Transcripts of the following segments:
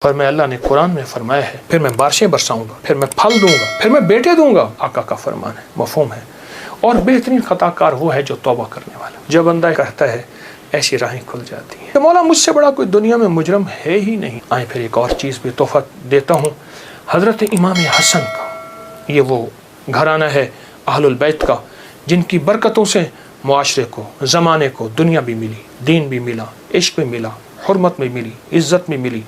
فرمایا اللہ نے قرآن میں فرمایا ہے پھر میں بارشیں برساؤں گا، پھر میں پھل دوں گا، پھر میں بیٹے دوں گا۔ آقا کا فرمان ہے، مفہوم ہے۔ اور بہترین خطا کار وہ ہے جو توبہ کرنے والا، جب بندہ کہتا ہے ایسی راہیں کھل جاتی ہیں کہ مولا مجھ سے بڑا کوئی دنیا میں مجرم ہے ہی نہیں۔ آئیں پھر ایک اور چیز بھی تحفہ دیتا ہوں، حضرت امام حسن کا، یہ وہ گھرانہ ہے اہل البیت کا جن کی برکتوں سے معاشرے کو، زمانے کو دنیا بھی ملی، دین بھی ملا، عشق بھی ملا، حرمت بھی ملی، عزت بھی ملی،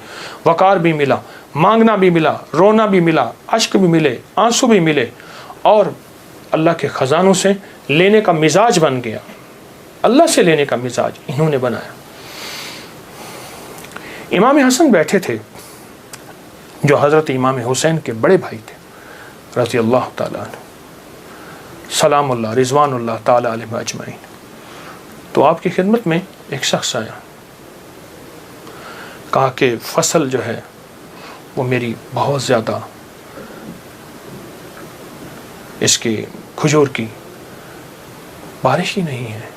وقار بھی ملا، مانگنا بھی ملا، رونا بھی ملا، اشک بھی ملے، آنسو بھی ملے، اور اللہ کے خزانوں سے لینے کا مزاج بن گیا۔ اللہ سے لینے کا مزاج انہوں نے بنایا۔ امام حسن بیٹھے تھے جو حضرت امام حسین کے بڑے بھائی تھے رضی اللہ تعالیٰ عنہ، سلام اللہ رضوان اللہ تعالیٰ علیہ اجمعین۔ تو آپ کی خدمت میں ایک شخص آیا، کہا کہ فصل جو ہے وہ میری بہت زیادہ، اس کی کھجور کی بارش ہی نہیں ہے،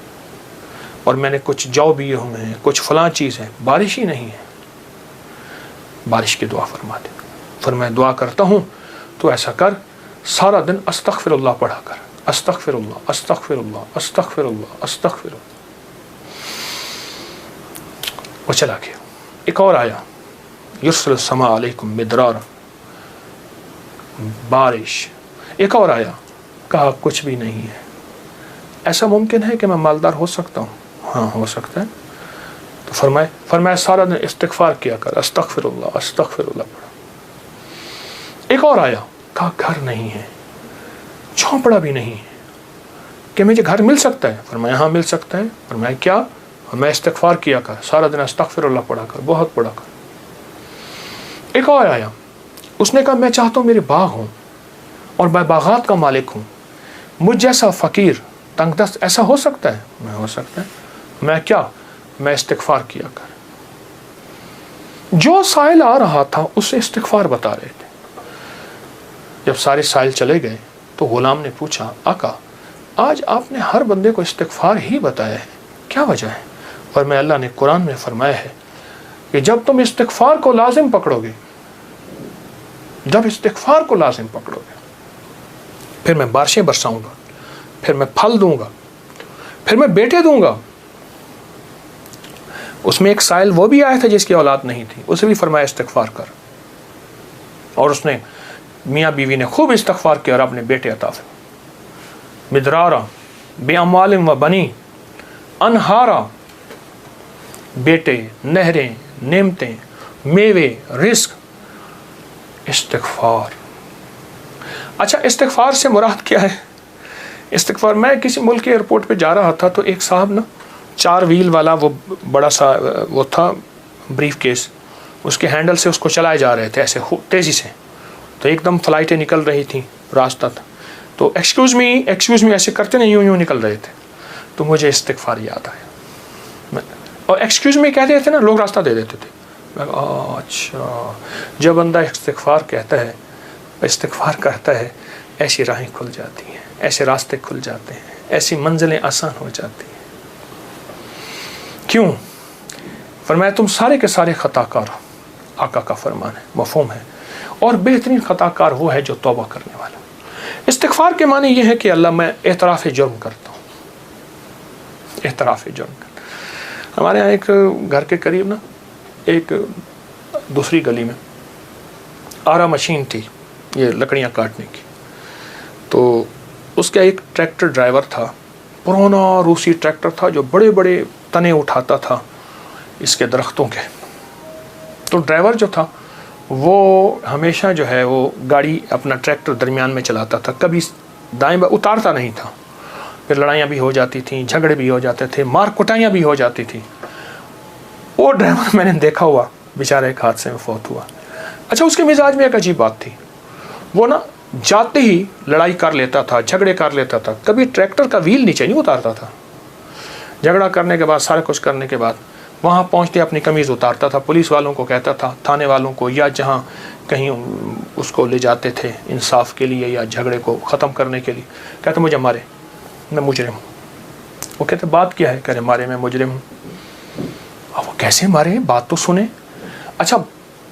اور میں نے کچھ جو بیے ہوئے ہیں، کچھ فلاں چیز ہے، بارش ہی نہیں ہے، بارش کی دعا فرما دے۔ فرمایا دعا کرتا ہوں تو ایسا کر، سارا دن استغفر اللہ پڑھا کر، استغفر اللہ استغفر اللہ استغفر اللہ استغفر اللہ۔ وہ چلا گیا۔ ایک اور آیا، یرسل السماء علیکم مدرارا، بارش۔ ایک اور آیا، کہا کچھ بھی نہیں ہے۔ ایسا ممکن ہے کہ میں مالدار ہو سکتا ہوں؟ ہاں ہو سکتا ہے۔ تو فرمایا سارا دن استغفار کیا کر، استغفر اللہ استغفر اللہ پڑھا۔ ایک اور آیا، کہا گھر نہیں ہے، جھونپڑا بھی نہیں ہے، کہ مجھے گھر مل سکتا ہے؟ فرمایا ہاں مل سکتا ہے۔ فرمایا کیا؟ میں استغفار کیا کر، سارا دن استغفر اللہ پڑھا کر، بہت پڑھا کر۔ ایک اور آیا، اس نے کہا میں چاہتا ہوں میرے باغ ہوں اور میں باغات کا مالک ہوں، مجھ جیسا فقیر تنگ دست ایسا ہو سکتا ہے؟ میں ہو سکتا ہے۔ میں کیا؟ میں استغفار کیا کر۔ جو سائل آ رہا تھا اسے استغفار بتا رہے تھے۔ جب سارے سائل چلے گئے تو غلام نے پوچھا آقا آج آپ نے ہر بندے کو استغفار ہی بتایا ہے، کیا وجہ ہے؟ فرمایا اللہ نے قرآن میں فرمایا ہے کہ جب تم استغفار کو لازم پکڑو گے، جب استغفار کو لازم پکڑو گے، پھر میں بارشیں برساؤں گا، پھر میں پھل دوں گا، پھر میں بیٹے دوں گا۔ اس میں ایک سائل وہ بھی آیا تھا جس کی اولاد نہیں تھی، اسے بھی فرمایا استغفار کر، اور اس نے میاں بیوی نے خوب استغفار کیا اور اپنے بیٹے عطا فرمائے۔ مدرارا بے اموال و بنی، انہارا، بیٹے، نہریں، نعمتیں، میوے، رزق، استغفار۔ اچھا استغفار سے مراد کیا ہے؟ استغفار، میں کسی ملک کے ایئرپورٹ پہ جا رہا تھا تو ایک صاحب نا 4 ویل والا وہ بڑا سا وہ تھا بریف کیس، اس کے ہینڈل سے اس کو چلائے جا رہے تھے ایسے تیزی سے، تو ایک دم فلائٹیں نکل رہی تھیں، راستہ تھا، تو ایکسکیوز می ایسے کرتے نہیں، یوں نکل رہے تھے، تو مجھے استغفار یاد آیا، اور ایکسکیوز می کہتے تھے نا لوگ راستہ دے دیتے تھے۔ اچھا، جب بندہ استغفار کہتا ہے، استغفار کرتا ہے، ایسی راہیں کھل جاتی ہیں، ایسے راستے کھل جاتے ہیں، ایسی منزلیں آسان ہو جاتی ہیں۔ کیوں؟ فرمایا تم سارے کے سارے خطا کار ہو، آقا کا فرمان ہے، مفہوم ہے، اور بہترین خطا کار وہ ہے جو توبہ کرنے والا۔ استغفار کے معنی یہ ہے کہ اللہ میں اعتراف جرم کرتا ہوں، اعتراف جرم کرتا ہوں۔ ہمارے یہاں ایک گھر کے قریب نا ایک دوسری گلی میں آرا مشین تھی، یہ لکڑیاں کاٹنے کی، تو اس کا ایک ٹریکٹر ڈرائیور تھا، پرانا روسی ٹریکٹر تھا جو بڑے بڑے تنے اٹھاتا تھا اس کے درختوں کے۔ تو ڈرائیور جو تھا وہ ہمیشہ جو ہے وہ گاڑی اپنا ٹریکٹر درمیان میں چلاتا تھا، کبھی دائیں بائیں اتارتا نہیں تھا، پھر لڑائیاں بھی ہو جاتی تھیں، جھگڑے بھی ہو جاتے تھے، مار کٹائیاں بھی ہو جاتی تھیں۔ وہ ڈرائیور میں نے دیکھا ہوا بیچارہ ایک حادثے میں فوت ہوا۔ اچھا اس کے مزاج میں ایک عجیب بات تھی، وہ نا جاتے ہی لڑائی کر لیتا تھا، جھگڑے کر لیتا تھا، کبھی ٹریکٹر کا ویل نیچے نہیں اتارتا تھا۔ جھگڑا کرنے کے بعد، سارا کچھ کرنے کے بعد وہاں پہنچتے اپنی قمیض اتارتا تھا، پولیس والوں کو کہتا تھا، تھانے والوں کو، یا جہاں کہیں اس کو لے جاتے تھے انصاف کے لیے یا جھگڑے کو ختم کرنے کے لیے، کہتے مجھے مارے، میں مجرم ہوں۔ وہ کہتے بات کیا ہے؟ کہہ رہے مارے، میں مجرم ہوں۔ اب وہ کیسے مارے؟ بات تو سنیں۔ اچھا